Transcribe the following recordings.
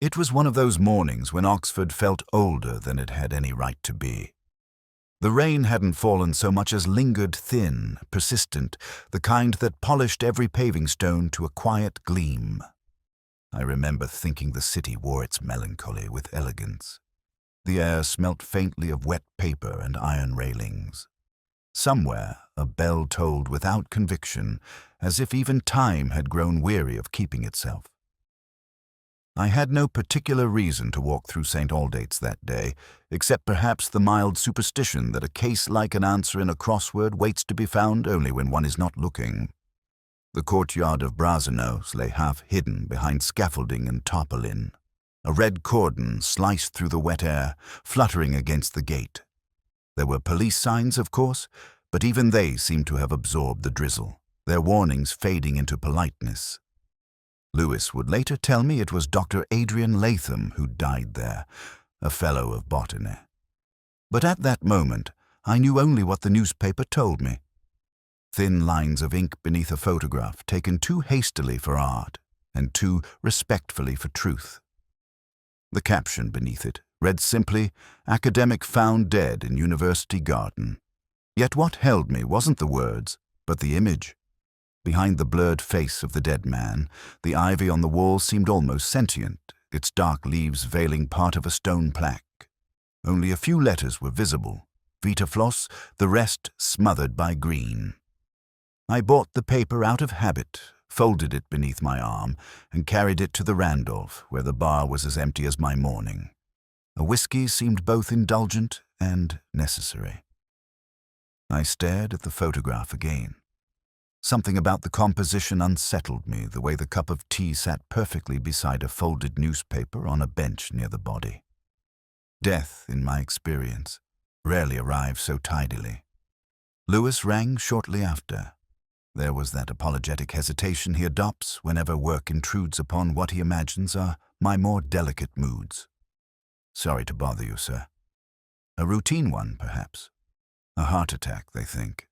It was one of those mornings when Oxford felt older than it had any right to be. The rain hadn't fallen so much as lingered thin, persistent, the kind that polished every paving stone to a quiet gleam. I remember thinking the city wore its melancholy with elegance. The air smelt faintly of wet paper and iron railings. Somewhere a bell tolled without conviction, as if even time had grown weary of keeping itself. I had no particular reason to walk through St. Aldate's that day, except perhaps the mild superstition that a case like an answer in a crossword waits to be found only when one is not looking. The courtyard of Brasenose lay half hidden behind scaffolding and tarpaulin. A red cordon sliced through the wet air, fluttering against the gate. There were police signs, of course, but even they seemed to have absorbed the drizzle, their warnings fading into politeness. Lewis would later tell me it was Dr. Adrian Latham who died there, a fellow of botany. But at that moment, I knew only what the newspaper told me. Thin lines of ink beneath a photograph taken too hastily for art and too respectfully for truth. The caption beneath it read simply, "Academic found dead in University Garden." Yet what held me wasn't the words, but the image. Behind the blurred face of the dead man, the ivy on the wall seemed almost sentient, its dark leaves veiling part of a stone plaque. Only a few letters were visible, Vita Floss, the rest smothered by green. I bought the paper out of habit, folded it beneath my arm, and carried it to the Randolph, where the bar was as empty as my morning. A whiskey seemed both indulgent and necessary. I stared at the photograph again. Something about the composition unsettled me, the way the cup of tea sat perfectly beside a folded newspaper on a bench near the body. Death, in my experience, rarely arrives so tidily. Lewis rang shortly after. There was that apologetic hesitation he adopts whenever work intrudes upon what he imagines are my more delicate moods. "Sorry to bother you, sir." A routine one, perhaps. A heart attack, they think.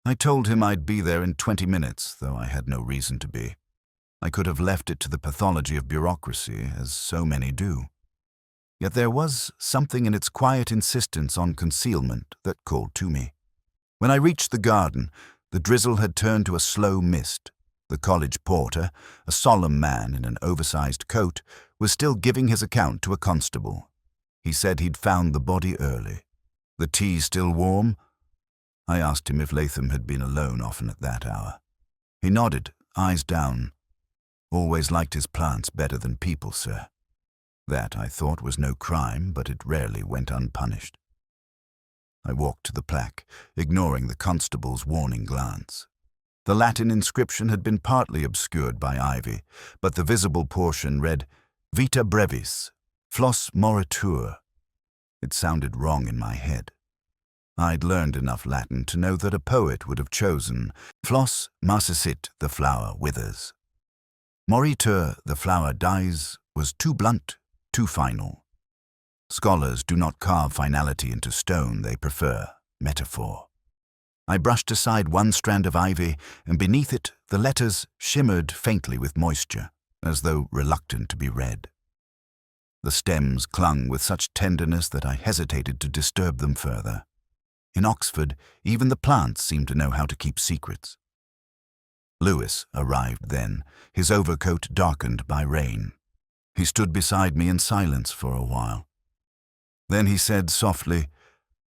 I told him I'd be there in 20 minutes, though I had no reason to be. I could have left it to the pathology of bureaucracy, as so many do. Yet there was something in its quiet insistence on concealment that called to me. When I reached the garden, the drizzle had turned to a slow mist. The college porter, a solemn man in an oversized coat, was still giving his account to a constable. He said he'd found the body early. The tea still warm? I asked him if Latham had been alone often at that hour. He nodded, eyes down. "Always liked his plants better than people, sir." That, I thought, was no crime, but it rarely went unpunished. I walked to the plaque, ignoring the constable's warning glance. The Latin inscription had been partly obscured by ivy, but the visible portion read, "Vita brevis, Floss moritur." It sounded wrong in my head. I'd learned enough Latin to know that a poet would have chosen "Floss marcescit, the flower withers." "Moritur, the flower dies," was too blunt, too final. Scholars do not carve finality into stone, they prefer metaphor. I brushed aside one strand of ivy, and beneath it the letters shimmered faintly with moisture, as though reluctant to be read. The stems clung with such tenderness that I hesitated to disturb them further. In Oxford, even the plants seemed to know how to keep secrets. Lewis arrived then, his overcoat darkened by rain. He stood beside me in silence for a while. Then he said softly,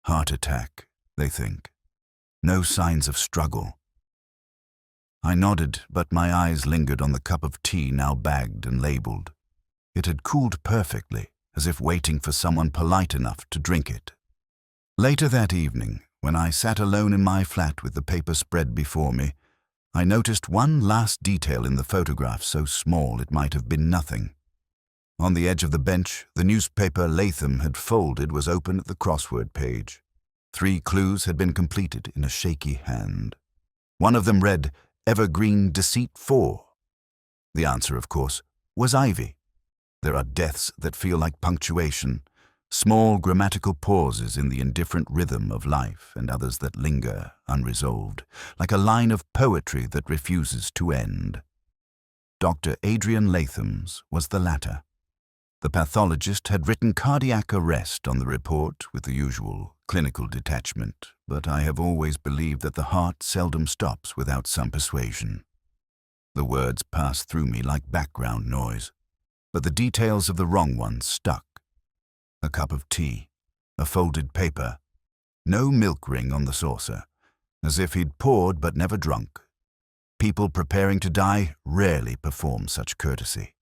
"Heart attack, they think. No signs of struggle." I nodded, but my eyes lingered on the cup of tea now bagged and labelled. It had cooled perfectly, as if waiting for someone polite enough to drink it. Later that evening, when I sat alone in my flat with the paper spread before me, I noticed one last detail in the photograph so small it might have been nothing. On the edge of the bench, the newspaper Latham had folded was open at the crossword page. 3 clues had been completed in a shaky hand. One of them read, "Evergreen Deceit 4." The answer, of course, was ivy. There are deaths that feel like punctuation, small grammatical pauses in the indifferent rhythm of life, and others that linger, unresolved, like a line of poetry that refuses to end. Dr. Adrian Latham's was the latter. The pathologist had written cardiac arrest on the report with the usual clinical detachment, but I have always believed that the heart seldom stops without some persuasion. The words passed through me like background noise, but the details of the wrong one stuck. A cup of tea, a folded paper, no milk ring on the saucer, as if he'd poured but never drunk. People preparing to die rarely perform such courtesy.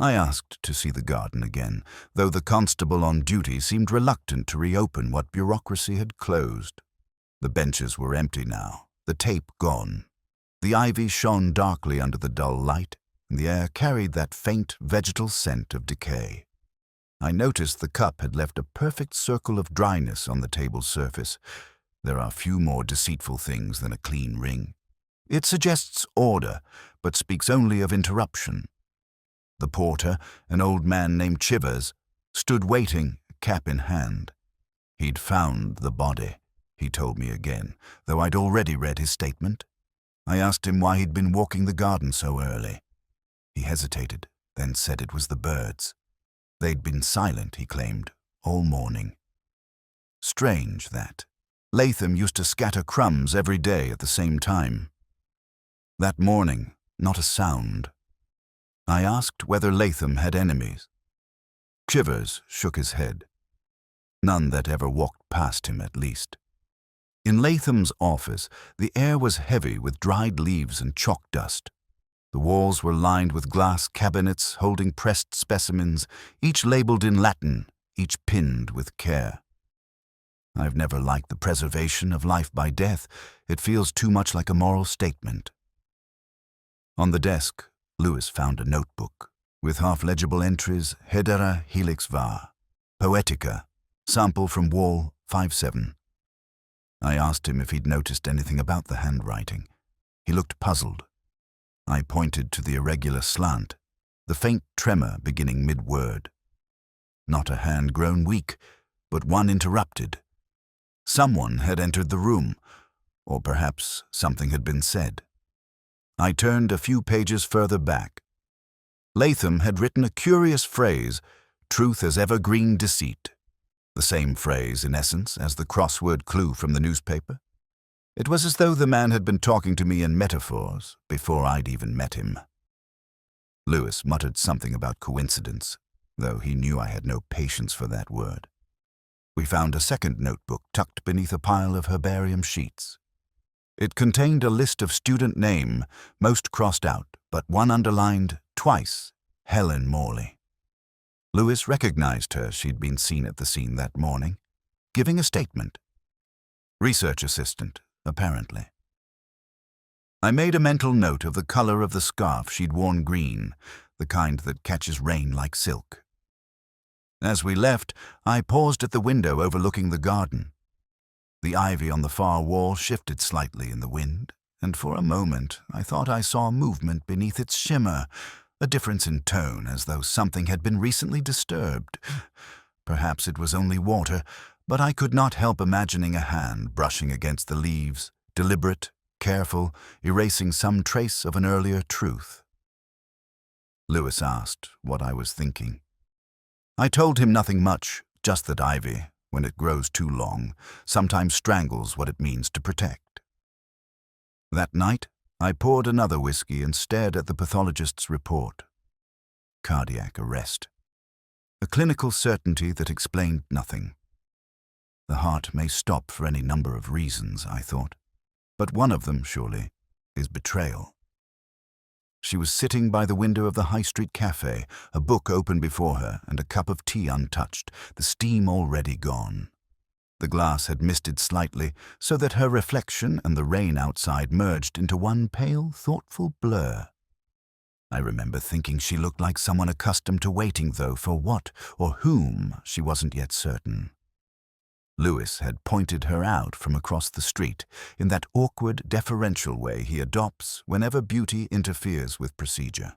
I asked to see the garden again, though the constable on duty seemed reluctant to reopen what bureaucracy had closed. The benches were empty now, the tape gone. The ivy shone darkly under the dull light, and the air carried that faint vegetal scent of decay. I noticed the cup had left a perfect circle of dryness on the table's surface. There are few more deceitful things than a clean ring. It suggests order, but speaks only of interruption. The porter, an old man named Chivers, stood waiting, cap in hand. He'd found the body, he told me again, though I'd already read his statement. I asked him why he'd been walking the garden so early. He hesitated, then said it was the birds. They'd been silent, he claimed, all morning. Strange, that. Latham used to scatter crumbs every day at the same time. That morning, not a sound. I asked whether Latham had enemies. Chivers shook his head. None that ever walked past him, at least. In Latham's office, the air was heavy with dried leaves and chalk dust. The walls were lined with glass cabinets holding pressed specimens, each labeled in Latin, each pinned with care. I've never liked the preservation of life by death. It feels too much like a moral statement. On the desk, Lewis found a notebook with half-legible entries, Hedera helix var, Poetica, sample from wall 57. I asked him if he'd noticed anything about the handwriting. He looked puzzled. I pointed to the irregular slant, the faint tremor beginning mid-word. Not a hand grown weak, but one interrupted. Someone had entered the room, or perhaps something had been said. I turned a few pages further back. Latham had written a curious phrase, truth as evergreen deceit. The same phrase, in essence, as the crossword clue from the newspaper. It was as though the man had been talking to me in metaphors before I'd even met him. Lewis muttered something about coincidence, though he knew I had no patience for that word. We found a second notebook tucked beneath a pile of herbarium sheets. It contained a list of student name, most crossed out, but one underlined twice, Helen Morley. Lewis recognized her. She'd been seen at the scene that morning, giving a statement. Research assistant, apparently. I made a mental note of the color of the scarf she'd worn, green, the kind that catches rain like silk. As we left, I paused at the window overlooking the garden. The ivy on the far wall shifted slightly in the wind, and for a moment I thought I saw movement beneath its shimmer, a difference in tone, as though something had been recently disturbed. Perhaps it was only water, but I could not help imagining a hand brushing against the leaves, deliberate, careful, erasing some trace of an earlier truth. Lewis asked what I was thinking. I told him nothing much, just that ivy, when it grows too long, sometimes strangles what it means to protect. That night, I poured another whiskey and stared at the pathologist's report. Cardiac arrest. A clinical certainty that explained nothing. The heart may stop for any number of reasons, I thought, but one of them, surely, is betrayal. She was sitting by the window of the High Street Cafe, a book open before her and a cup of tea untouched, the steam already gone. The glass had misted slightly, so that her reflection and the rain outside merged into one pale, thoughtful blur. I remember thinking she looked like someone accustomed to waiting, though for what or whom she wasn't yet certain. Lewis had pointed her out from across the street in that awkward, deferential way he adopts whenever beauty interferes with procedure.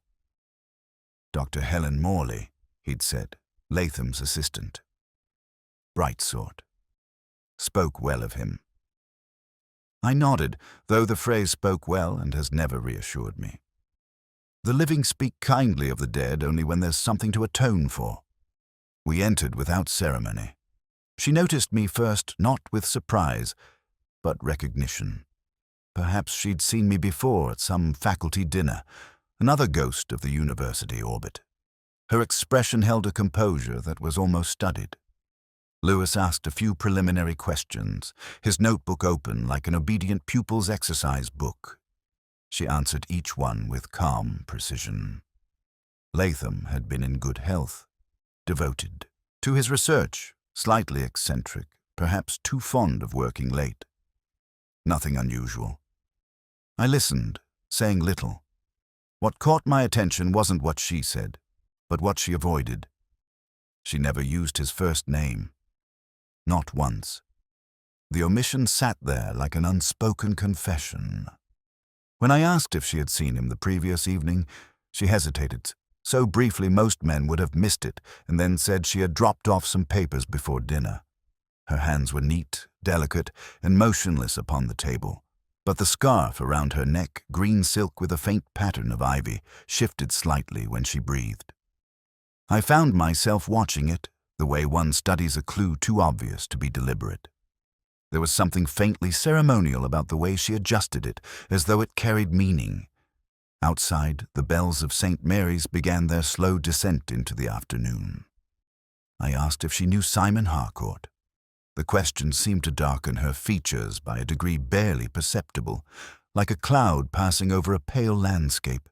Dr. Helen Morley, he'd said, Latham's assistant. Bright sort. Spoke well of him. I nodded, though the phrase spoke well and has never reassured me. The living speak kindly of the dead only when there's something to atone for. We entered without ceremony. She noticed me first not with surprise, but recognition. Perhaps she'd seen me before at some faculty dinner, another ghost of the university orbit. Her expression held a composure that was almost studied. Lewis asked a few preliminary questions, his notebook open like an obedient pupil's exercise book. She answered each one with calm precision. Latham had been in good health, devoted to his research, slightly eccentric, perhaps too fond of working late. Nothing unusual. I listened, saying little. What caught my attention wasn't what she said, but what she avoided. She never used his first name. Not once. The omission sat there like an unspoken confession. When I asked if she had seen him the previous evening, she hesitated, so briefly most men would have missed it, and then said she had dropped off some papers before dinner. Her hands were neat, delicate, and motionless upon the table, but the scarf around her neck, green silk with a faint pattern of ivy, shifted slightly when she breathed. I found myself watching it, the way one studies a clue too obvious to be deliberate. There was something faintly ceremonial about the way she adjusted it, as though it carried meaning. Outside, the bells of St. Mary's began their slow descent into the afternoon. I asked if she knew Simon Harcourt. The question seemed to darken her features by a degree barely perceptible, like a cloud passing over a pale landscape.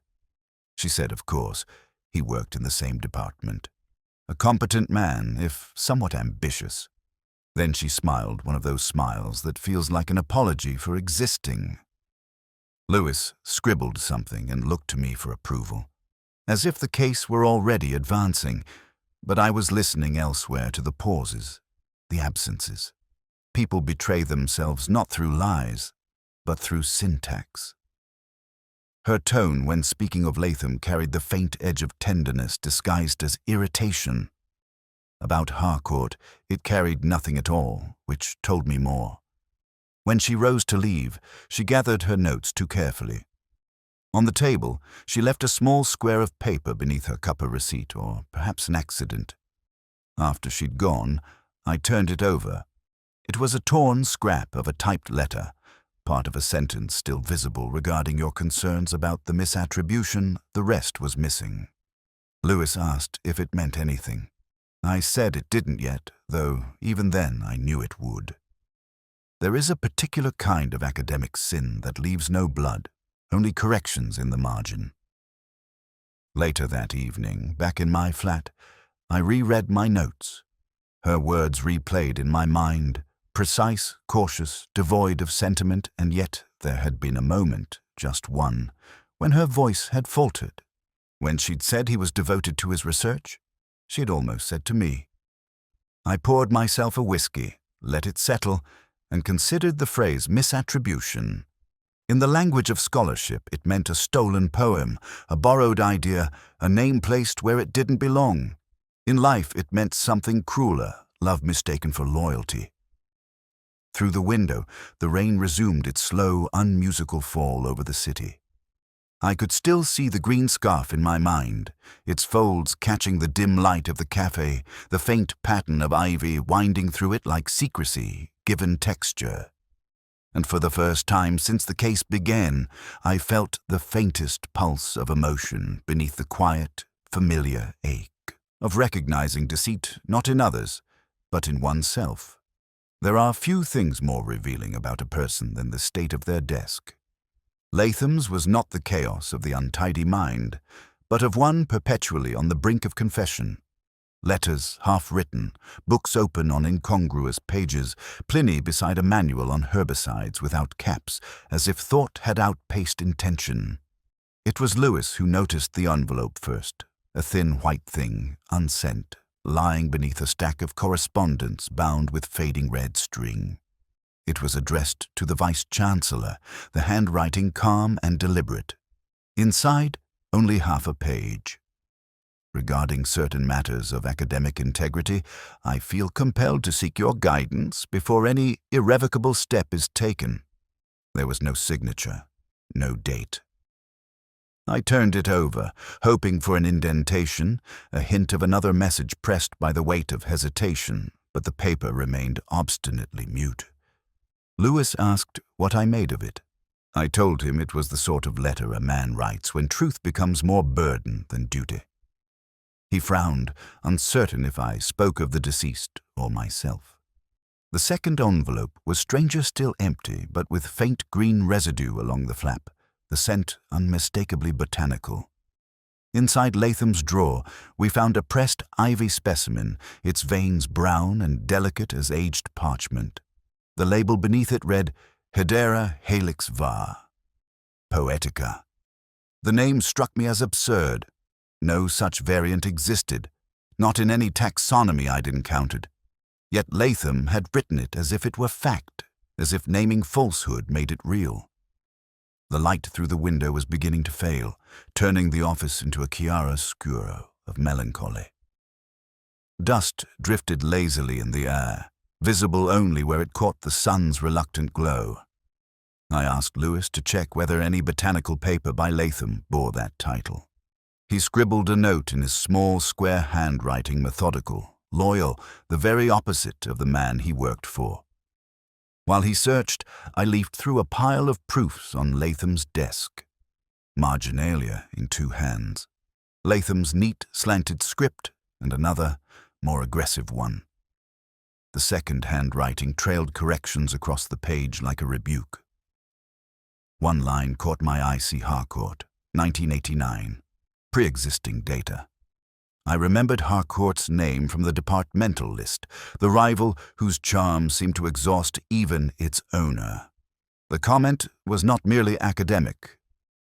She said, of course, he worked in the same department. A competent man, if somewhat ambitious. Then she smiled, one of those smiles that feels like an apology for existing. Lewis scribbled something and looked to me for approval, as if the case were already advancing, but I was listening elsewhere to the pauses, the absences. People betray themselves not through lies, but through syntax. Her tone when speaking of Latham carried the faint edge of tenderness disguised as irritation. About Harcourt, it carried nothing at all, which told me more. When she rose to leave, she gathered her notes too carefully. On the table, she left a small square of paper beneath her copper receipt, or perhaps an accident. After she'd gone, I turned it over. It was a torn scrap of a typed letter, part of a sentence still visible regarding your concerns about the misattribution. The rest was missing. Lewis asked if it meant anything. I said it didn't yet, though even then I knew it would. There is a particular kind of academic sin that leaves no blood, only corrections in the margin. Later that evening, back in my flat, I reread my notes. Her words replayed in my mind, precise, cautious, devoid of sentiment, and yet there had been a moment, just one, when her voice had faltered. When she'd said he was devoted to his research, she had almost said to me. I poured myself a whiskey, let it settle, and considered the phrase misattribution. In the language of scholarship, it meant a stolen poem, a borrowed idea, a name placed where it didn't belong. In life, it meant something crueler, love mistaken for loyalty. Through the window, the rain resumed its slow, unmusical fall over the city. I could still see the green scarf in my mind, its folds catching the dim light of the cafe, the faint pattern of ivy winding through it like secrecy, given texture. And for the first time since the case began, I felt the faintest pulse of emotion beneath the quiet, familiar ache of recognizing deceit not in others, but in oneself. There are few things more revealing about a person than the state of their desk. Latham's was not the chaos of the untidy mind, but of one perpetually on the brink of confession. Letters half-written, books open on incongruous pages, Pliny beside a manual on herbicides without caps, as if thought had outpaced intention. It was Lewis who noticed the envelope first, a thin white thing, unsent, lying beneath a stack of correspondence bound with fading red string. It was addressed to the Vice-Chancellor, the handwriting calm and deliberate. Inside, only half a page. Regarding certain matters of academic integrity, I feel compelled to seek your guidance before any irrevocable step is taken. There was no signature, no date. I turned it over, hoping for an indentation, a hint of another message pressed by the weight of hesitation, but the paper remained obstinately mute. Lewis asked what I made of it. I told him it was the sort of letter a man writes when truth becomes more burden than duty. He frowned, uncertain if I spoke of the deceased or myself. The second envelope was stranger still empty, but with faint green residue along the flap, the scent unmistakably botanical. Inside Latham's drawer, we found a pressed ivy specimen, its veins brown and delicate as aged parchment. The label beneath it read, Hedera helix var. Poetica. The name struck me as absurd. No such variant existed, not in any taxonomy I'd encountered. Yet Latham had written it as if it were fact, as if naming falsehood made it real. The light through the window was beginning to fail, turning the office into a chiaroscuro of melancholy. Dust drifted lazily in the air, visible only where it caught the sun's reluctant glow. I asked Lewis to check whether any botanical paper by Latham bore that title. He scribbled a note in his small, square handwriting, methodical, loyal, the very opposite of the man he worked for. While he searched, I leafed through a pile of proofs on Latham's desk. Marginalia in 2 hands. Latham's neat, slanted script, and another, more aggressive one. The second handwriting trailed corrections across the page like a rebuke. One line caught my eye. See Harcourt, 1989. Pre-existing data. I remembered Harcourt's name from the departmental list, the rival whose charm seemed to exhaust even its owner. The comment was not merely academic.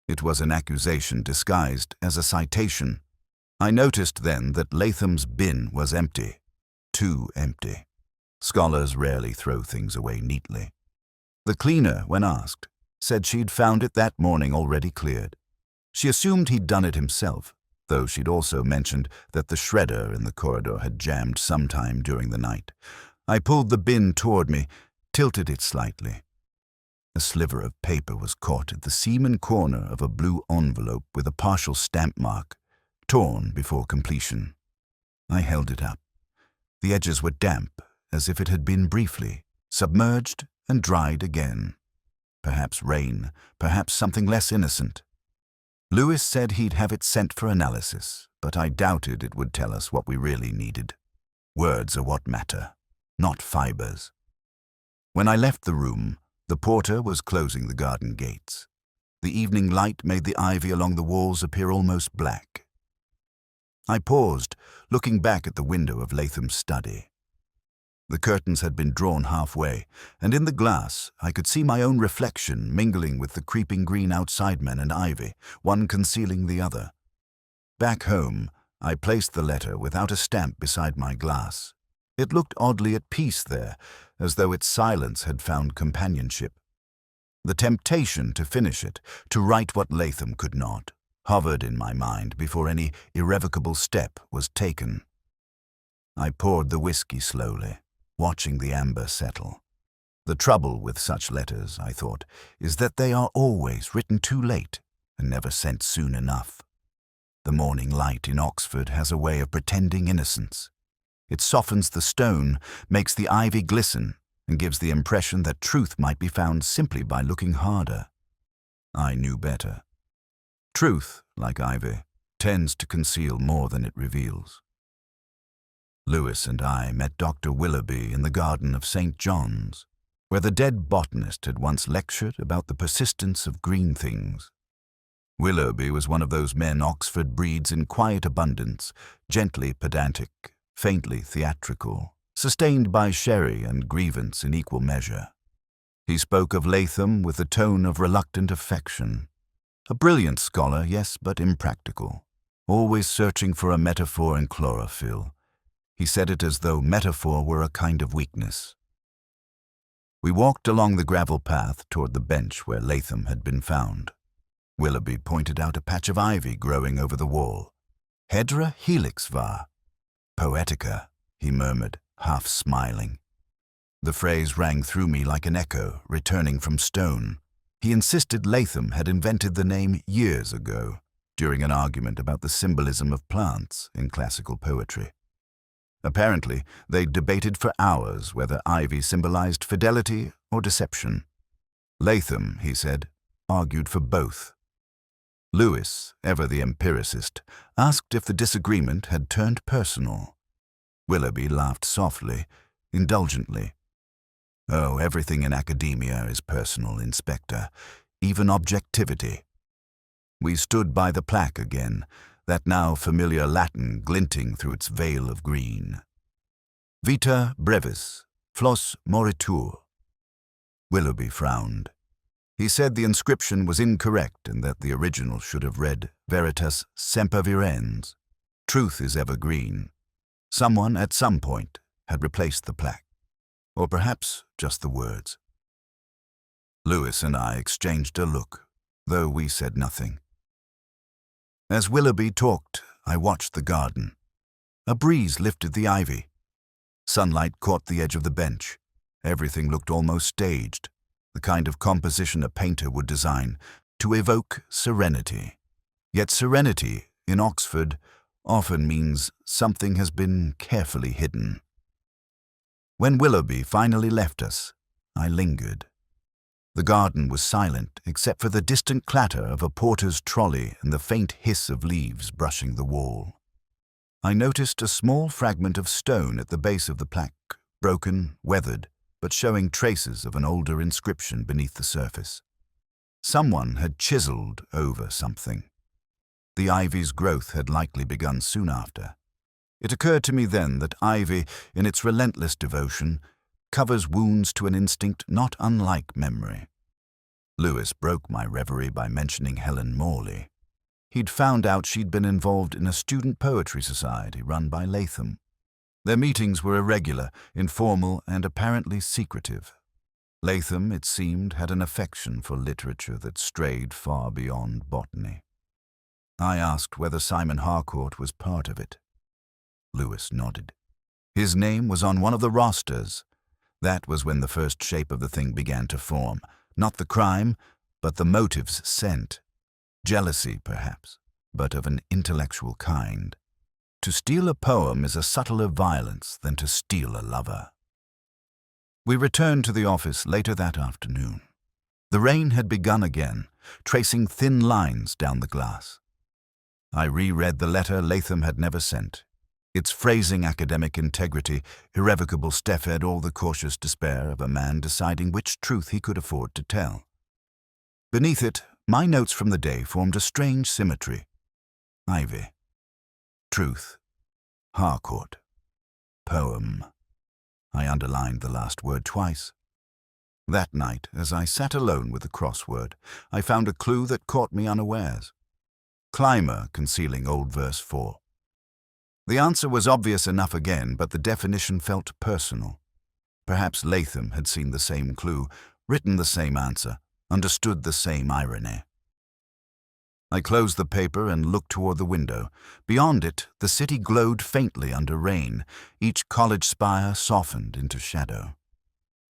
It was an accusation disguised as a citation. I noticed then that Latham's bin was empty. Too empty. Scholars rarely throw things away neatly. The cleaner, when asked, said she'd found it that morning already cleared. She assumed he'd done it himself, though she'd also mentioned that the shredder in the corridor had jammed sometime during the night. I pulled the bin toward me, tilted it slightly. A sliver of paper was caught at the seam and corner of a blue envelope with a partial stamp mark, torn before completion. I held it up. The edges were damp, as if it had been briefly submerged and dried again. Perhaps rain, perhaps something less innocent. Lewis said he'd have it sent for analysis, but I doubted it would tell us what we really needed. Words are what matter, not fibers. When I left the room, the porter was closing the garden gates. The evening light made the ivy along the walls appear almost black. I paused, looking back at the window of Latham's study. The curtains had been drawn halfway, and in the glass I could see my own reflection mingling with the creeping green outside men and ivy, one concealing the other. Back home, I placed the letter without a stamp beside my glass. It looked oddly at peace there, as though its silence had found companionship. The temptation to finish it, to write what Latham could not, hovered in my mind before any irrevocable step was taken. I poured the whiskey slowly, watching the amber settle. The trouble with such letters, I thought, is that they are always written too late and never sent soon enough. The morning light in Oxford has a way of pretending innocence. It softens the stone, makes the ivy glisten, and gives the impression that truth might be found simply by looking harder. I knew better. Truth, like ivy, tends to conceal more than it reveals. Lewis and I met Dr. Willoughby in the garden of St. John's, where the dead botanist had once lectured about the persistence of green things. Willoughby was one of those men Oxford breeds in quiet abundance, gently pedantic, faintly theatrical, sustained by sherry and grievance in equal measure. He spoke of Latham with a tone of reluctant affection. A brilliant scholar, yes, but impractical, always searching for a metaphor in chlorophyll. He said it as though metaphor were a kind of weakness. We walked along the gravel path toward the bench where Latham had been found. Willoughby pointed out a patch of ivy growing over the wall. Hedera helix var. Poetica, he murmured, half smiling. The phrase rang through me like an echo, returning from stone. He insisted Latham had invented the name years ago. during an argument about the symbolism of plants in classical poetry. Apparently, they debated for hours whether ivy symbolized fidelity or deception. Latham, he said, argued for both. Lewis, ever the empiricist, asked if the disagreement had turned personal. Willoughby laughed softly, indulgently. "Oh, everything in academia is personal, Inspector, even objectivity." We stood by the plaque again, that now familiar Latin glinting through its veil of green. Vita brevis, flos moritur. Willoughby frowned. He said the inscription was incorrect and that the original should have read Veritas semper virens. Truth is ever green. Someone at some point had replaced the plaque, or perhaps just the words. Lewis and I exchanged a look, though we said nothing. As Willoughby talked, I watched the garden. A breeze lifted the ivy. Sunlight caught the edge of the bench. Everything looked almost staged, the kind of composition a painter would design to evoke serenity. Yet serenity, in Oxford, often means something has been carefully hidden. When Willoughby finally left us, I lingered. The garden was silent except for the distant clatter of a porter's trolley and the faint hiss of leaves brushing the wall. I noticed a small fragment of stone at the base of the plaque, broken, weathered, but showing traces of an older inscription beneath the surface. Someone had chiseled over something. The ivy's growth had likely begun soon after. It occurred to me then that ivy, in its relentless devotion, covers wounds to an instinct not unlike memory. Lewis broke my reverie by mentioning Helen Morley. He'd found out she'd been involved in a student poetry society run by Latham. Their meetings were irregular, informal, and apparently secretive. Latham, it seemed, had an affection for literature that strayed far beyond botany. I asked whether Simon Harcourt was part of it. Lewis nodded. His name was on one of the rosters. That was when the first shape of the thing began to form. Not the crime, but the motives sent. Jealousy, perhaps, but of an intellectual kind. To steal a poem is a subtler violence than to steal a lover. We returned to the office later that afternoon. The rain had begun again, tracing thin lines down the glass. I reread the letter Latham had never sent. Its phrasing academic integrity, irrevocable steffed all the cautious despair of a man deciding which truth he could afford to tell. Beneath it, my notes from the day formed a strange symmetry. Ivy. Truth. Harcourt. Poem. I underlined the last word twice. That night, as I sat alone with the crossword, I found a clue that caught me unawares. Climber concealing old verse 4. The answer was obvious enough again, but the definition felt personal. Perhaps Latham had seen the same clue, written the same answer, understood the same irony. I closed the paper and looked toward the window. Beyond it, the city glowed faintly under rain, each college spire softened into shadow.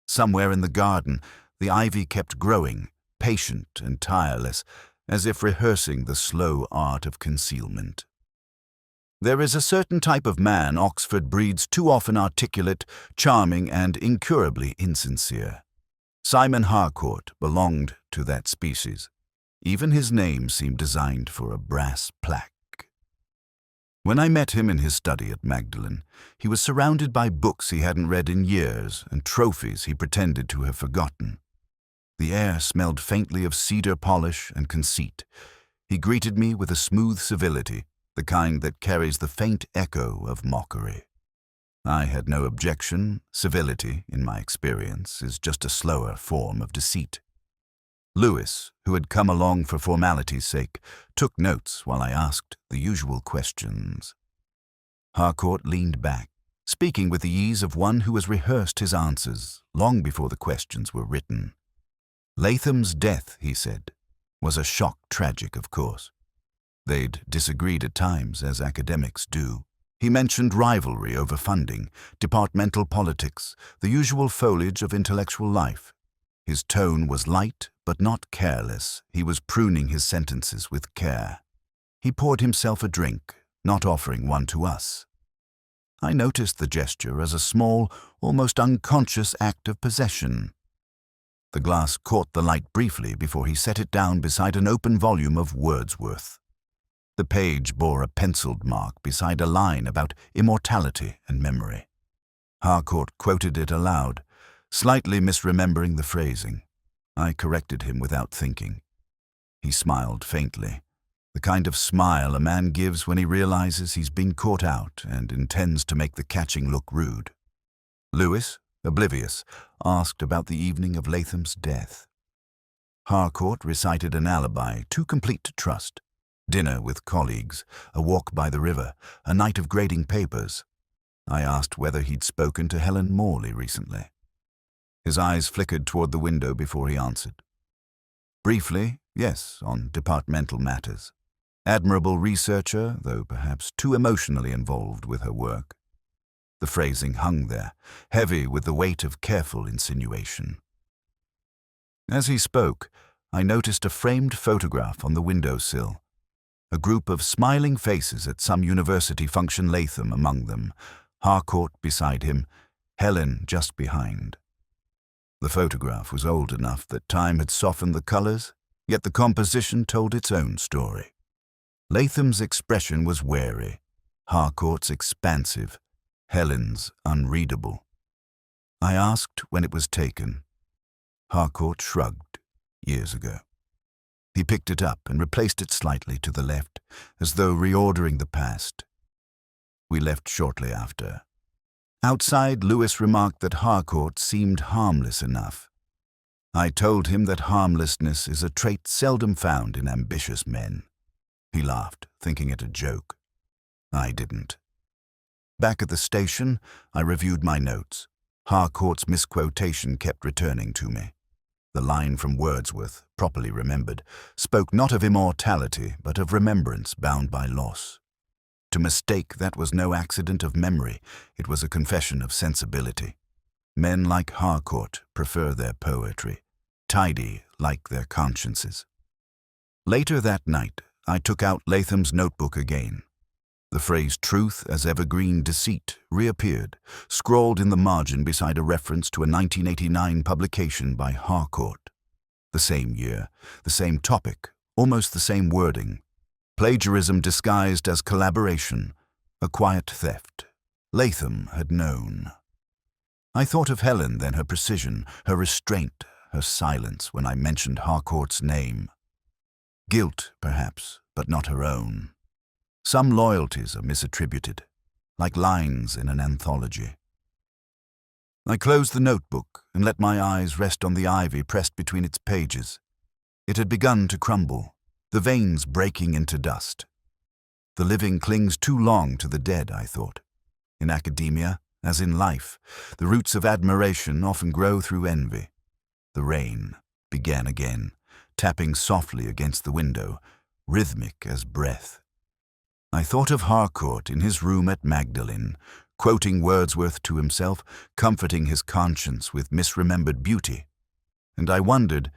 Somewhere in the garden, the ivy kept growing, patient and tireless, as if rehearsing the slow art of concealment. There is a certain type of man Oxford breeds too often articulate, charming, and incurably insincere. Simon Harcourt belonged to that species. Even his name seemed designed for a brass plaque. When I met him in his study at Magdalen, he was surrounded by books he hadn't read in years and trophies he pretended to have forgotten. The air smelled faintly of cedar polish and conceit. He greeted me with a smooth civility, the kind that carries the faint echo of mockery. I had no objection. Civility, in my experience, is just a slower form of deceit. Lewis, who had come along for formality's sake, took notes while I asked the usual questions. Harcourt leaned back, speaking with the ease of one who has rehearsed his answers long before the questions were written. Latham's death, he said, was a shock tragic, of course. They'd disagreed at times, as academics do. He mentioned rivalry over funding, departmental politics, the usual foliage of intellectual life. His tone was light, but not careless. He was pruning his sentences with care. He poured himself a drink, not offering one to us. I noticed the gesture as a small, almost unconscious act of possession. The glass caught the light briefly before he set it down beside an open volume of Wordsworth. The page bore a penciled mark beside a line about immortality and memory. Harcourt quoted it aloud, slightly misremembering the phrasing. I corrected him without thinking. He smiled faintly, the kind of smile a man gives when he realizes he's been caught out and intends to make the catching look rude. Lewis, oblivious, asked about the evening of Latham's death. Harcourt recited an alibi too complete to trust. Dinner with colleagues, a walk by the river, a night of grading papers. I asked whether he'd spoken to Helen Morley recently. His eyes flickered toward the window before he answered. Briefly, yes, on departmental matters. Admirable researcher, though perhaps too emotionally involved with her work. The phrasing hung there, heavy with the weight of careful insinuation. As he spoke, I noticed a framed photograph on the windowsill. A group of smiling faces at some university function, Latham among them, Harcourt beside him, Helen just behind. The photograph was old enough that time had softened the colors, yet the composition told its own story. Latham's expression was wary, Harcourt's expansive, Helen's unreadable. I asked when it was taken. Harcourt shrugged, years ago. He picked it up and replaced it slightly to the left, as though reordering the past. We left shortly after. Outside, Lewis remarked that Harcourt seemed harmless enough. I told him that harmlessness is a trait seldom found in ambitious men. He laughed, thinking it a joke. I didn't. Back at the station, I reviewed my notes. Harcourt's misquotation kept returning to me. The line from Wordsworth, properly remembered, spoke not of immortality, but of remembrance bound by loss. To mistake that was no accident of memory, it was a confession of sensibility. Men like Harcourt prefer their poetry, tidy like their consciences. Later that night, I took out Latham's notebook again. The phrase truth as evergreen deceit reappeared, scrawled in the margin beside a reference to a 1989 publication by Harcourt. The same year, the same topic, almost the same wording. Plagiarism disguised as collaboration, a quiet theft. Latham had known. I thought of Helen then, her precision, her restraint, her silence when I mentioned Harcourt's name. Guilt, perhaps, but not her own. Some loyalties are misattributed, like lines in an anthology. I closed the notebook and let my eyes rest on the ivy pressed between its pages. It had begun to crumble, the veins breaking into dust. The living clings too long to the dead, I thought. In academia, as in life, the roots of admiration often grow through envy. The rain began again, tapping softly against the window, rhythmic as breath. I thought of Harcourt in his room at Magdalen, quoting Wordsworth to himself, comforting his conscience with misremembered beauty. And I wondered,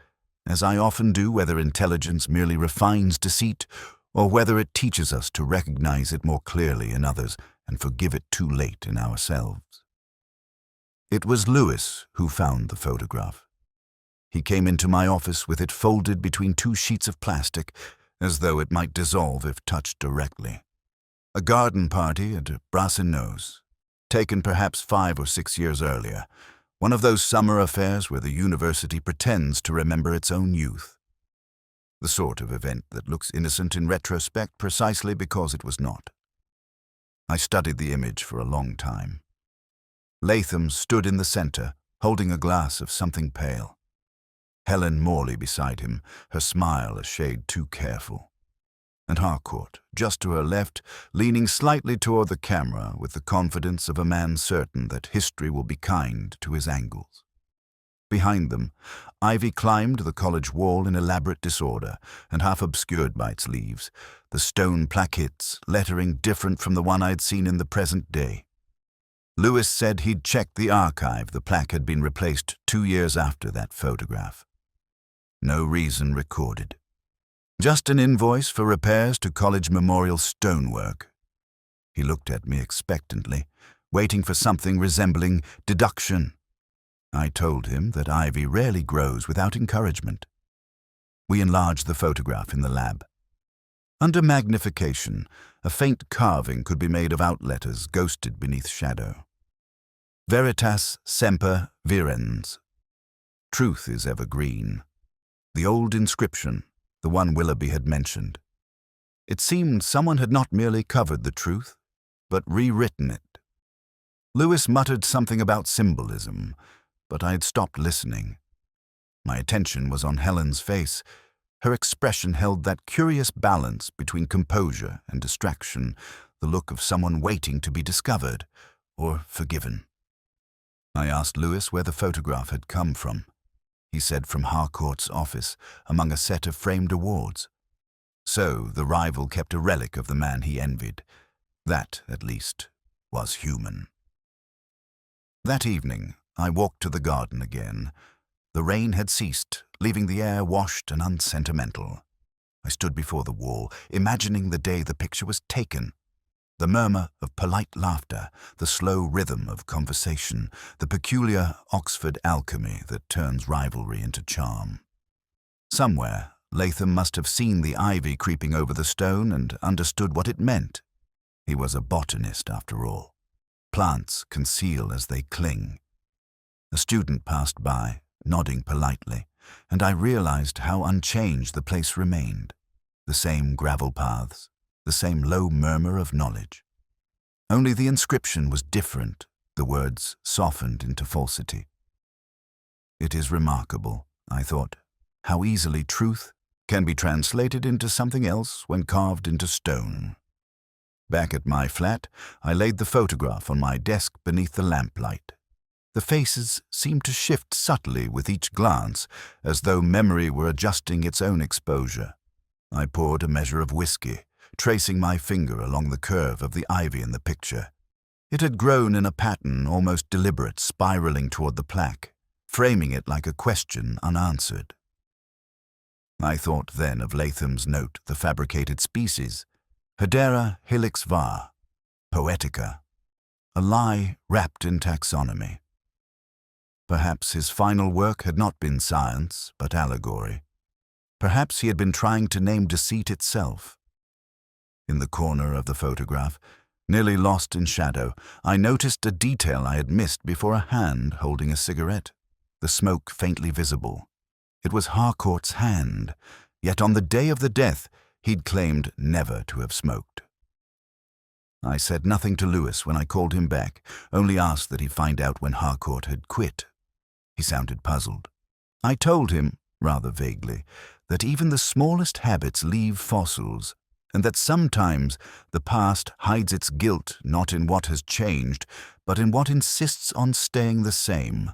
as I often do, whether intelligence merely refines deceit, or whether it teaches us to recognize it more clearly in others and forgive it too late in ourselves. It was Lewis who found the photograph. He came into my office with it folded between two sheets of plastic, as though it might dissolve if touched directly. A garden party at Brasenose, taken perhaps 5 or 6 years earlier, one of those summer affairs where the university pretends to remember its own youth. The sort of event that looks innocent in retrospect precisely because it was not. I studied the image for a long time. Latham stood in the center, holding a glass of something pale. Helen Morley beside him, her smile a shade too careful. And Harcourt, just to her left, leaning slightly toward the camera with the confidence of a man certain that history will be kind to his angles. Behind them, ivy climbed the college wall in elaborate disorder, and half obscured by its leaves, the stone plaquettes, lettering different from the one I'd seen in the present day. Lewis said he'd checked the archive. The plaque had been replaced 2 years after that photograph. No reason recorded. Just an invoice for repairs to college memorial stonework. He looked at me expectantly, waiting for something resembling deduction. I told him that ivy rarely grows without encouragement. We enlarged the photograph in the lab. Under magnification, a faint carving could be made of outletters ghosted beneath shadow. Veritas semper virens. Truth is ever green. The old inscription, the one Willoughby had mentioned. It seemed someone had not merely covered the truth, but rewritten it. Lewis muttered something about symbolism, but I had stopped listening. My attention was on Helen's face. Her expression held that curious balance between composure and distraction, the look of someone waiting to be discovered or forgiven. I asked Lewis where the photograph had come from. He said from Harcourt's office, among a set of framed awards. So the rival kept a relic of the man he envied. That, at least, was human. That evening, I walked to the garden again. The rain had ceased, leaving the air washed and unsentimental. I stood before the wall, imagining the day the picture was taken. The murmur of polite laughter, the slow rhythm of conversation, the peculiar Oxford alchemy that turns rivalry into charm. Somewhere, Latham must have seen the ivy creeping over the stone and understood what it meant. He was a botanist, after all. Plants conceal as they cling. A student passed by, nodding politely, and I realized how unchanged the place remained. The same gravel paths, the same low murmur of knowledge. Only the inscription was different, the words softened into falsity. It is remarkable, I thought, how easily truth can be translated into something else when carved into stone. Back at my flat, I laid the photograph on my desk beneath the lamplight. The faces seemed to shift subtly with each glance, as though memory were adjusting its own exposure. I poured a measure of whiskey, tracing my finger along the curve of the ivy in the picture. It had grown in a pattern almost deliberate, spiraling toward the plaque, framing it like a question unanswered. I thought then of Latham's note, the fabricated species, Hedera helix var, poetica, a lie wrapped in taxonomy. Perhaps his final work had not been science, but allegory. Perhaps he had been trying to name deceit itself. In the corner of the photograph, nearly lost in shadow, I noticed a detail I had missed before, a hand holding a cigarette, the smoke faintly visible. It was Harcourt's hand, yet on the day of the death, he'd claimed never to have smoked. I said nothing to Lewis when I called him back, only asked that he find out when Harcourt had quit. He sounded puzzled. I told him, rather vaguely, that even the smallest habits leave fossils, and that sometimes the past hides its guilt not in what has changed, but in what insists on staying the same.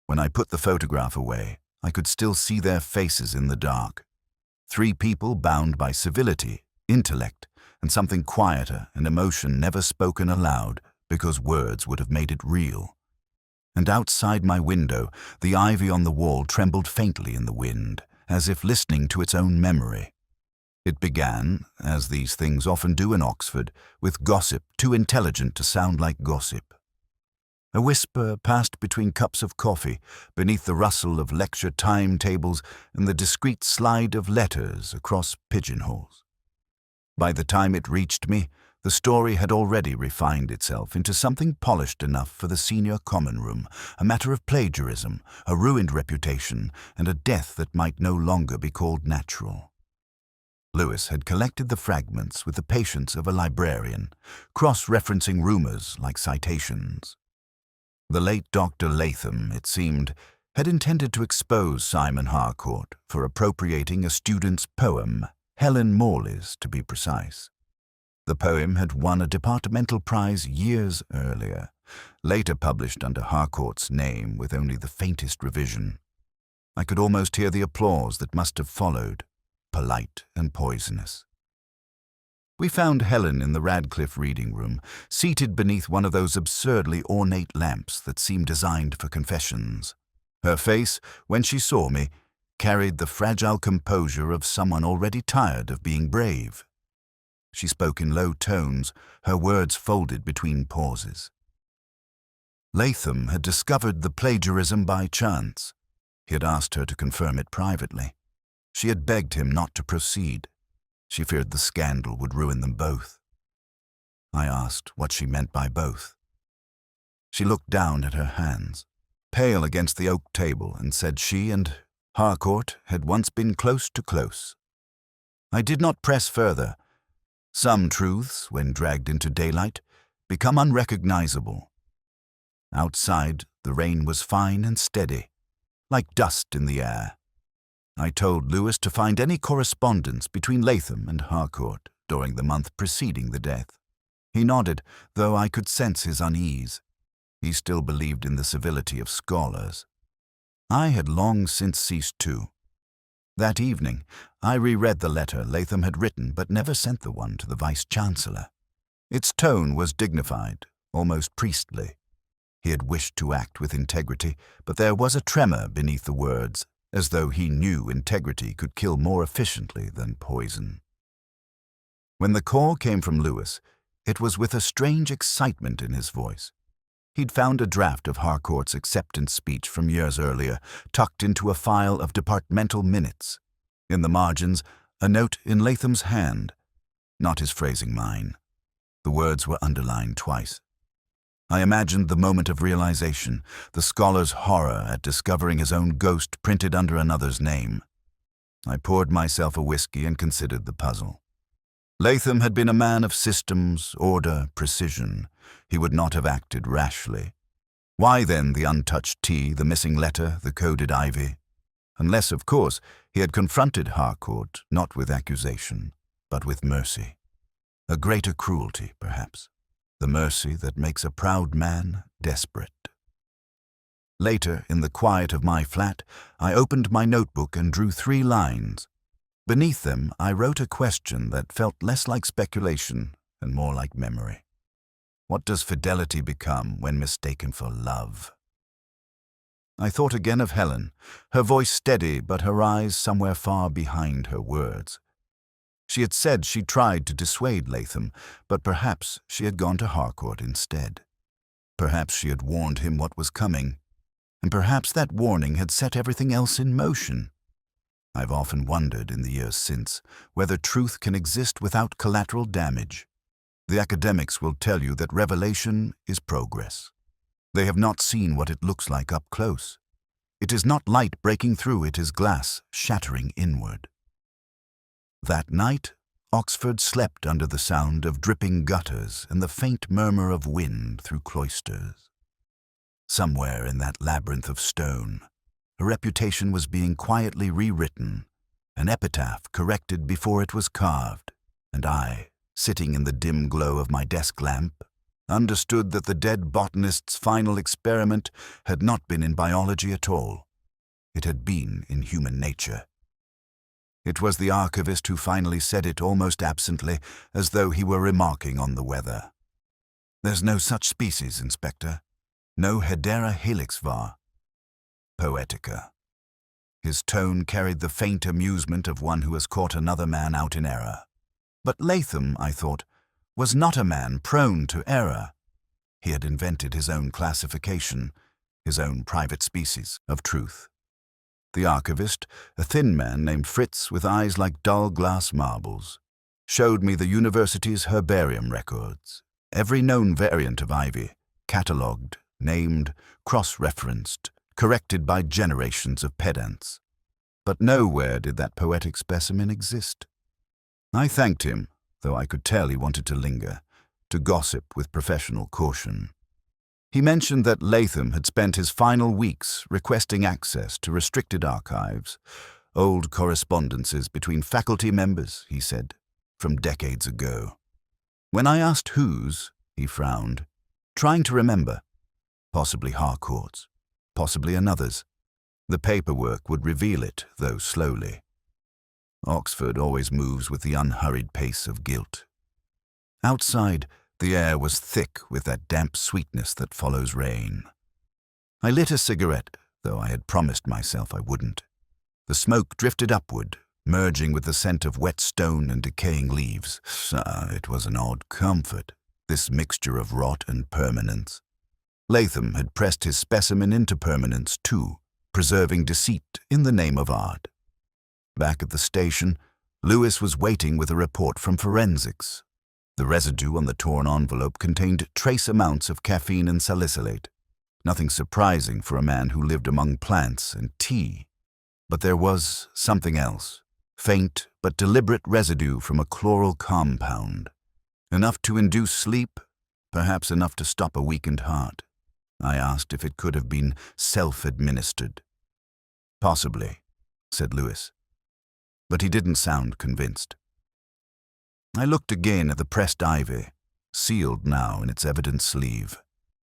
When I put the photograph away, I could still see their faces in the dark. 3 people bound by civility, intellect, and something quieter, an emotion never spoken aloud because words would have made it real. And outside my window, the ivy on the wall trembled faintly in the wind, as if listening to its own memory. It began, as these things often do in Oxford, with gossip too intelligent to sound like gossip. A whisper passed between cups of coffee, beneath the rustle of lecture timetables and the discreet slide of letters across pigeonholes. By the time it reached me, the story had already refined itself into something polished enough for the senior common room, a matter of plagiarism, a ruined reputation, and a death that might no longer be called natural. Lewis had collected the fragments with the patience of a librarian, cross-referencing rumors like citations. The late Dr. Latham, it seemed, had intended to expose Simon Harcourt for appropriating a student's poem, Helen Morley's to be precise. The poem had won a departmental prize years earlier, later published under Harcourt's name with only the faintest revision. I could almost hear the applause that must have followed, polite and poisonous. We found Helen in the Radcliffe reading room, seated beneath one of those absurdly ornate lamps that seem designed for confessions. Her face, when she saw me, carried the fragile composure of someone already tired of being brave. She spoke in low tones, her words folded between pauses. Latham had discovered the plagiarism by chance. He had asked her to confirm it privately. She had begged him not to proceed. She feared the scandal would ruin them both. I asked what she meant by both. She looked down at her hands, pale against the oak table, and said she and Harcourt had once been close to close. I did not press further. Some truths, when dragged into daylight, become unrecognizable. Outside, the rain was fine and steady, like dust in the air. I told Lewis to find any correspondence between Latham and Harcourt during the month preceding the death. He nodded, though I could sense his unease. He still believed in the civility of scholars. I had long since ceased to. That evening, I reread the letter Latham had written but never sent the one to the Vice-Chancellor. Its tone was dignified, almost priestly. He had wished to act with integrity, but there was a tremor beneath the words, as though he knew integrity could kill more efficiently than poison. When the call came from Lewis, it was with a strange excitement in his voice. He'd found a draft of Harcourt's acceptance speech from years earlier, tucked into a file of departmental minutes. In the margins, a note in Latham's hand, not his phrasing mine. The words were underlined twice. I imagined the moment of realization, the scholar's horror at discovering his own ghost printed under another's name. I poured myself a whiskey and considered the puzzle. Latham had been a man of systems, order, precision. He would not have acted rashly. Why then the untouched tea, the missing letter, the coded ivy? Unless, of course, he had confronted Harcourt not with accusation, but with mercy. A greater cruelty, perhaps. The mercy that makes a proud man desperate. Later, in the quiet of my flat, I opened my notebook and drew 3 lines. Beneath them, I wrote a question that felt less like speculation and more like memory. What does fidelity become when mistaken for love? I thought again of Helen, her voice steady but her eyes somewhere far behind her words. She had said she tried to dissuade Latham, but perhaps she had gone to Harcourt instead. Perhaps she had warned him what was coming, and perhaps that warning had set everything else in motion. I've often wondered in the years since whether truth can exist without collateral damage. The academics will tell you that revelation is progress. They have not seen what it looks like up close. It is not light breaking through, it is glass shattering inward. That night, Oxford slept under the sound of dripping gutters and the faint murmur of wind through cloisters. Somewhere in that labyrinth of stone, a reputation was being quietly rewritten, an epitaph corrected before it was carved, and I, sitting in the dim glow of my desk lamp, understood that the dead botanist's final experiment had not been in biology at all. It had been in human nature. It was the archivist who finally said it almost absently, as though he were remarking on the weather. "There's no such species, Inspector. No Hedera helix var. Poetica." His tone carried the faint amusement of one who has caught another man out in error. But Latham, I thought, was not a man prone to error. He had invented his own classification, his own private species of truth. The archivist, a thin man named Fritz with eyes like dull glass marbles, showed me the university's herbarium records, every known variant of ivy, catalogued, named, cross-referenced, corrected by generations of pedants. But nowhere did that poetic specimen exist. I thanked him, though I could tell he wanted to linger, to gossip with professional caution. He mentioned that Latham had spent his final weeks requesting access to restricted archives, old correspondences between faculty members, he said, from decades ago. When I asked whose, he frowned, trying to remember. Possibly Harcourt's, possibly another's. The paperwork would reveal it, though slowly. Oxford always moves with the unhurried pace of guilt. Outside, the air was thick with that damp sweetness that follows rain. I lit a cigarette, though I had promised myself I wouldn't. The smoke drifted upward, merging with the scent of wet stone and decaying leaves. It was an odd comfort, this mixture of rot and permanence. Latham had pressed his specimen into permanence too, preserving deceit in the name of art. Back at the station, Lewis was waiting with a report from forensics. The residue on the torn envelope contained trace amounts of caffeine and salicylate. Nothing surprising for a man who lived among plants and tea. But there was something else, faint but deliberate residue from a chloral compound. Enough to induce sleep, perhaps enough to stop a weakened heart. I asked if it could have been self-administered. Possibly, said Lewis. But he didn't sound convinced. I looked again at the pressed ivy, sealed now in its evident sleeve.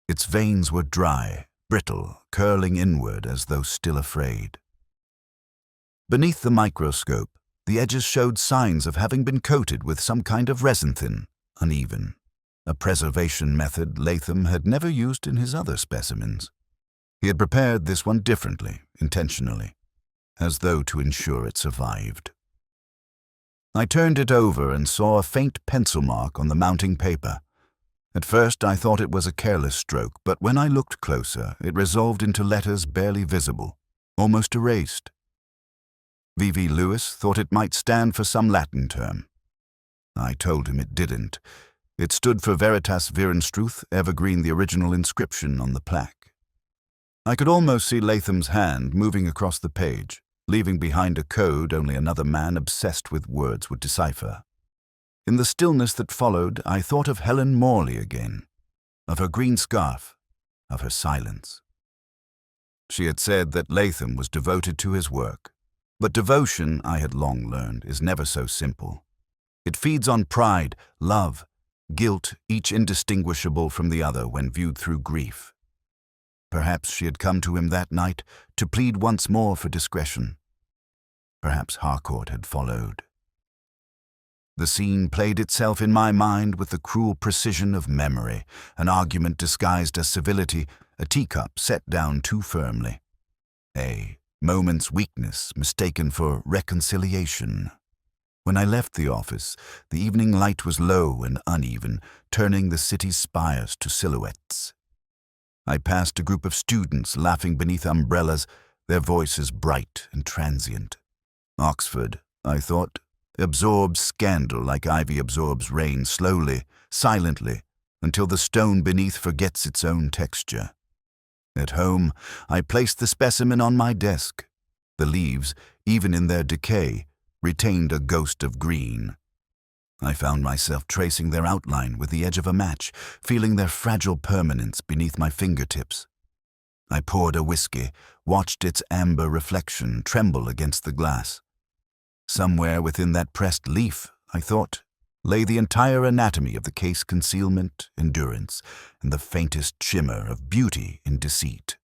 Its veins were dry, brittle, curling inward as though still afraid. Beneath the microscope, the edges showed signs of having been coated with some kind of resin-thin, uneven, a preservation method Latham had never used in his other specimens. He had prepared this one differently, intentionally, as though to ensure it survived. I turned it over and saw a faint pencil mark on the mounting paper. At first I thought it was a careless stroke, but when I looked closer, it resolved into letters barely visible, almost erased. V.V. Lewis thought it might stand for some Latin term. I told him it didn't. It stood for Veritas Virenstruth, evergreen, the original inscription on the plaque. I could almost see Latham's hand moving across the page, leaving behind a code only another man obsessed with words would decipher. In the stillness that followed, I thought of Helen Morley again, of her green scarf, of her silence. She had said that Latham was devoted to his work, but devotion, I had long learned, is never so simple. It feeds on pride, love, guilt, each indistinguishable from the other when viewed through grief. Perhaps she had come to him that night to plead once more for discretion. Perhaps Harcourt had followed. The scene played itself in my mind with the cruel precision of memory, an argument disguised as civility, a teacup set down too firmly. A moment's weakness mistaken for reconciliation. When I left the office, the evening light was low and uneven, turning the city's spires to silhouettes. I passed a group of students laughing beneath umbrellas, their voices bright and transient. Oxford, I thought, absorbs scandal like ivy absorbs rain, slowly, silently, until the stone beneath forgets its own texture. At home, I placed the specimen on my desk. The leaves, even in their decay, retained a ghost of green. I found myself tracing their outline with the edge of a match, feeling their fragile permanence beneath my fingertips. I poured a whiskey, watched its amber reflection tremble against the glass. Somewhere within that pressed leaf, I thought, lay the entire anatomy of the case: concealment, endurance, and the faintest shimmer of beauty in deceit.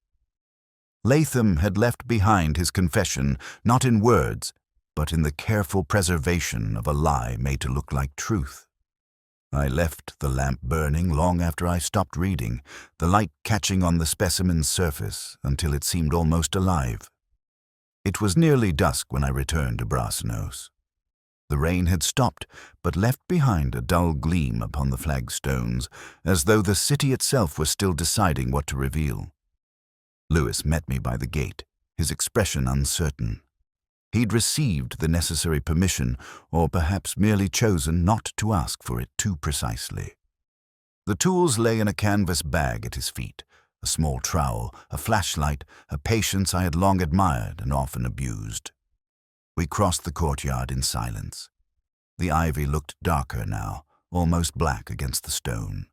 Latham had left behind his confession, not in words, but in the careful preservation of a lie made to look like truth. I left the lamp burning long after I stopped reading, the light catching on the specimen's surface until it seemed almost alive. It was nearly dusk when I returned to Brasenose. The rain had stopped, but left behind a dull gleam upon the flagstones, as though the city itself was still deciding what to reveal. Lewis met me by the gate, his expression uncertain. He'd received the necessary permission, or perhaps merely chosen not to ask for it too precisely. The tools lay in a canvas bag at his feet, a small trowel, a flashlight, a patience I had long admired and often abused. We crossed the courtyard in silence. The ivy looked darker now, almost black against the stone.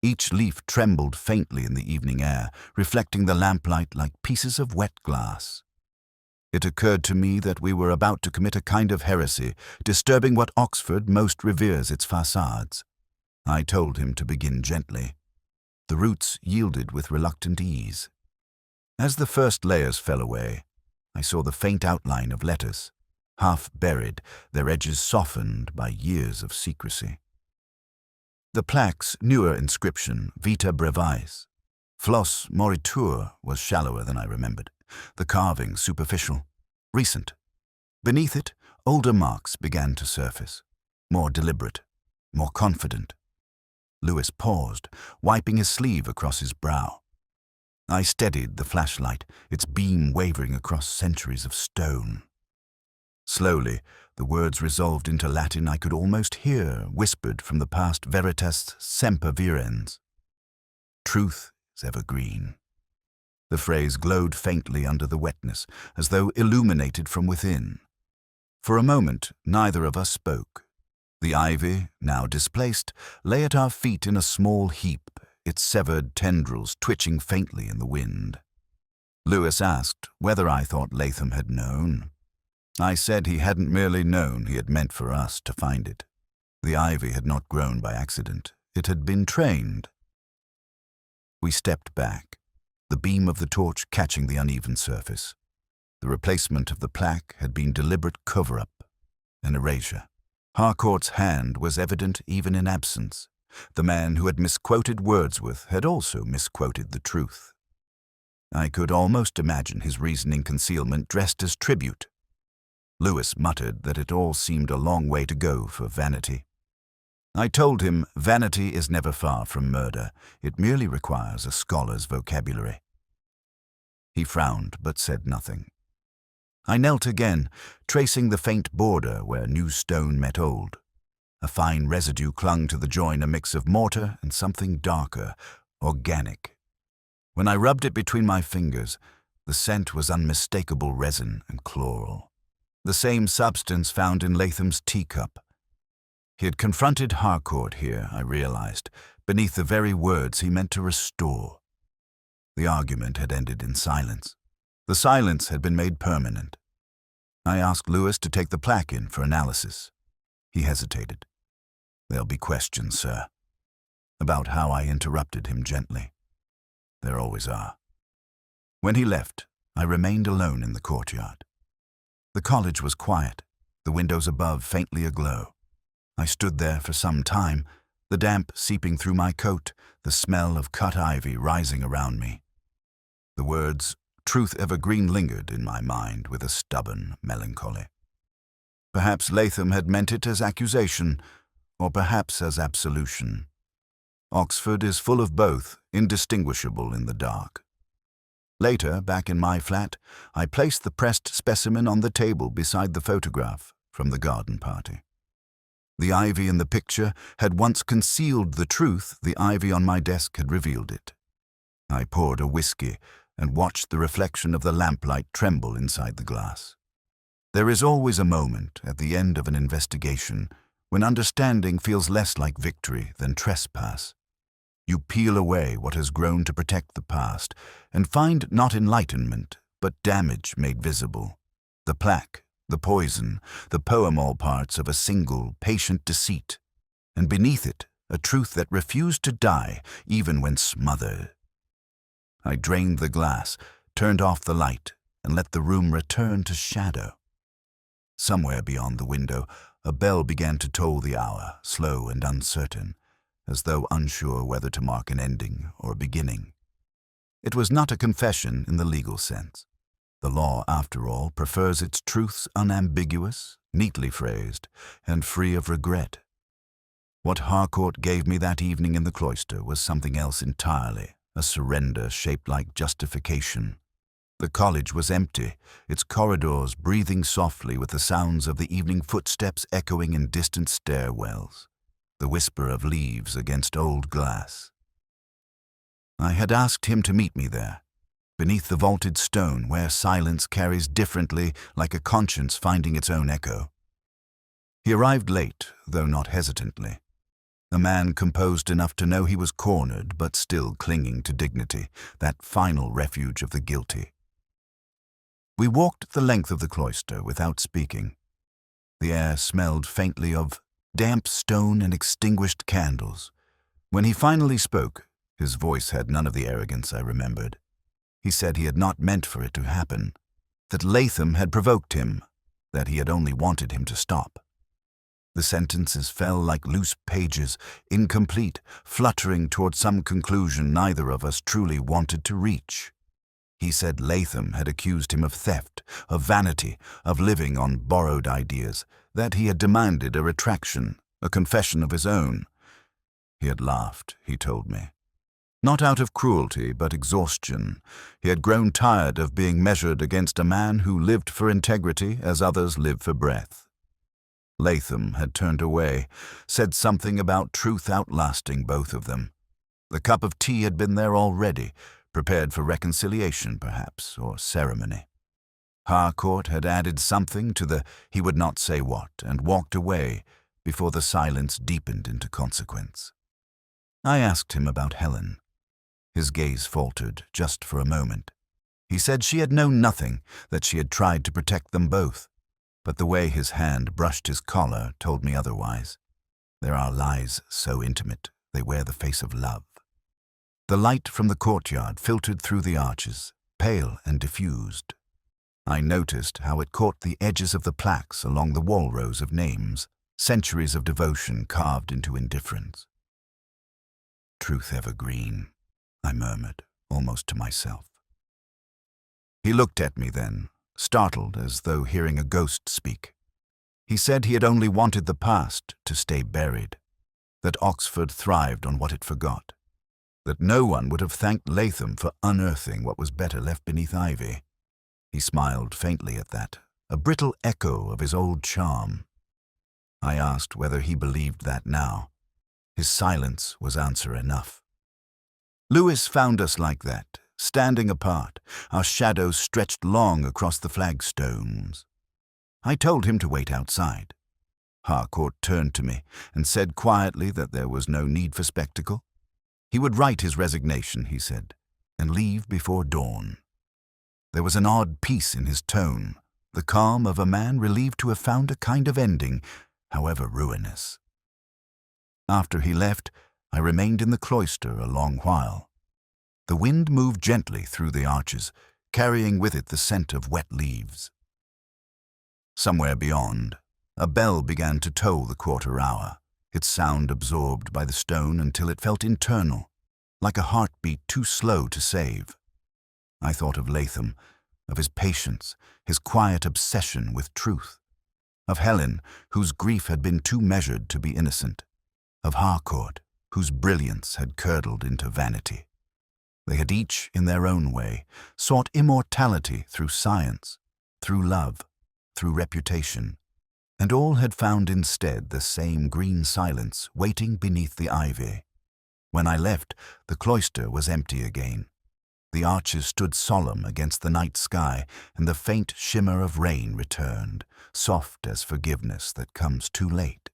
Each leaf trembled faintly in the evening air, reflecting the lamplight like pieces of wet glass. It occurred to me that we were about to commit a kind of heresy, disturbing what Oxford most reveres its facades. I told him to begin gently. The roots yielded with reluctant ease. As the first layers fell away, I saw the faint outline of letters, half buried, their edges softened by years of secrecy. The plaque's newer inscription, Vita Brevis, Flos Moritur, was shallower than I remembered, the carving superficial. recent. Beneath it, older marks began to surface, more deliberate, more confident. Lewis paused, wiping his sleeve across his brow. I steadied the flashlight, its beam wavering across centuries of stone. Slowly, the words resolved into Latin I could almost hear, whispered from the past veritas semper virens. Truth is evergreen. The phrase glowed faintly under the wetness, as though illuminated from within. For a moment, neither of us spoke. The ivy, now displaced, lay at our feet in a small heap, its severed tendrils twitching faintly in the wind. Lewis asked whether I thought Latham had known. I said he hadn't merely known, he had meant for us to find it. The ivy had not grown by accident. It had been trained. We stepped back, the beam of the torch catching the uneven surface. The replacement of the plaque had been deliberate cover-up, an erasure. Harcourt's hand was evident even in absence. The man who had misquoted Wordsworth had also misquoted the truth. I could almost imagine his reasoning concealment dressed as tribute. Lewis muttered that it all seemed a long way to go for vanity. I told him vanity is never far from murder. It merely requires a scholar's vocabulary. He frowned but said nothing. I knelt again, tracing the faint border where new stone met old. A fine residue clung to the join, a mix of mortar and something darker, organic. When I rubbed it between my fingers, the scent was unmistakable resin and chloral. The same substance found in Latham's teacup. He had confronted Harcourt here, I realized, beneath the very words he meant to restore. The argument had ended in silence. The silence had been made permanent. I asked Lewis to take the plaque in for analysis. He hesitated. "There'll be questions, sir," about how I interrupted him gently. There always are. When he left, I remained alone in the courtyard. The college was quiet, the windows above faintly aglow. I stood there for some time, the damp seeping through my coat, the smell of cut ivy rising around me. The words, "Truth evergreen," lingered in my mind with a stubborn melancholy. Perhaps Latham had meant it as accusation, or perhaps as absolution. Oxford is full of both, indistinguishable in the dark. Later, back in my flat, I placed the pressed specimen on the table beside the photograph from the garden party. The ivy in the picture had once concealed the truth, the ivy on my desk had revealed it. I poured a whiskey and watched the reflection of the lamplight tremble inside the glass. There is always a moment at the end of an investigation when understanding feels less like victory than trespass. You peel away what has grown to protect the past and find not enlightenment, but damage made visible. The plaque, the poison, the poem, all parts of a single, patient deceit, and beneath it, a truth that refused to die even when smothered. I drained the glass, turned off the light, and let the room return to shadow. Somewhere beyond the window, a bell began to toll the hour, slow and uncertain, as though unsure whether to mark an ending or a beginning. It was not a confession in the legal sense. The law, after all, prefers its truths unambiguous, neatly phrased, and free of regret. What Harcourt gave me that evening in the cloister was something else entirely, a surrender shaped like justification. The college was empty, its corridors breathing softly with the sounds of the evening footsteps echoing in distant stairwells, the whisper of leaves against old glass. I had asked him to meet me there, beneath the vaulted stone where silence carries differently like a conscience finding its own echo. He arrived late, though not hesitantly. A man composed enough to know he was cornered but still clinging to dignity, that final refuge of the guilty. We walked the length of the cloister without speaking. The air smelled faintly of damp stone and extinguished candles. When he finally spoke, his voice had none of the arrogance I remembered. He said he had not meant for it to happen, that Latham had provoked him, that he had only wanted him to stop. The sentences fell like loose pages, incomplete, fluttering toward some conclusion neither of us truly wanted to reach. He said Latham had accused him of theft, of vanity, of living on borrowed ideas, that he had demanded a retraction, a confession of his own. He had laughed, he told me. Not out of cruelty, but exhaustion. He had grown tired of being measured against a man who lived for integrity as others live for breath. Latham had turned away, said something about truth outlasting both of them. The cup of tea had been there already, prepared for reconciliation, perhaps, or ceremony. Harcourt had added something to the he would not say what, and walked away before the silence deepened into consequence. I asked him about Helen. His gaze faltered just for a moment. He said she had known nothing, that she had tried to protect them both. But the way his hand brushed his collar told me otherwise. There are lies so intimate, they wear the face of love. The light from the courtyard filtered through the arches, pale and diffused. I noticed how it caught the edges of the plaques along the wall rows of names, centuries of devotion carved into indifference. Truth evergreen, I murmured, almost to myself. He looked at me then, startled as though hearing a ghost speak. He said he had only wanted the past to stay buried, that Oxford thrived on what it forgot, that no one would have thanked Latham for unearthing what was better left beneath ivy. He smiled faintly at that, a brittle echo of his old charm. I asked whether he believed that now. His silence was answer enough. Lewis found us like that, standing apart, our shadows stretched long across the flagstones. I told him to wait outside. Harcourt turned to me and said quietly that there was no need for spectacle. He would write his resignation, he said, and leave before dawn. There was an odd peace in his tone, the calm of a man relieved to have found a kind of ending, however ruinous. After he left, I remained in the cloister a long while. The wind moved gently through the arches, carrying with it the scent of wet leaves. Somewhere beyond, a bell began to toll the quarter hour, its sound absorbed by the stone until it felt internal, like a heartbeat too slow to save. I thought of Latham, of his patience, his quiet obsession with truth, of Helen, whose grief had been too measured to be innocent, of Harcourt, whose brilliance had curdled into vanity. They had each, in their own way, sought immortality through science, through love, through reputation, and all had found instead the same green silence waiting beneath the ivy. When I left, the cloister was empty again. The arches stood solemn against the night sky, and the faint shimmer of rain returned, soft as forgiveness that comes too late.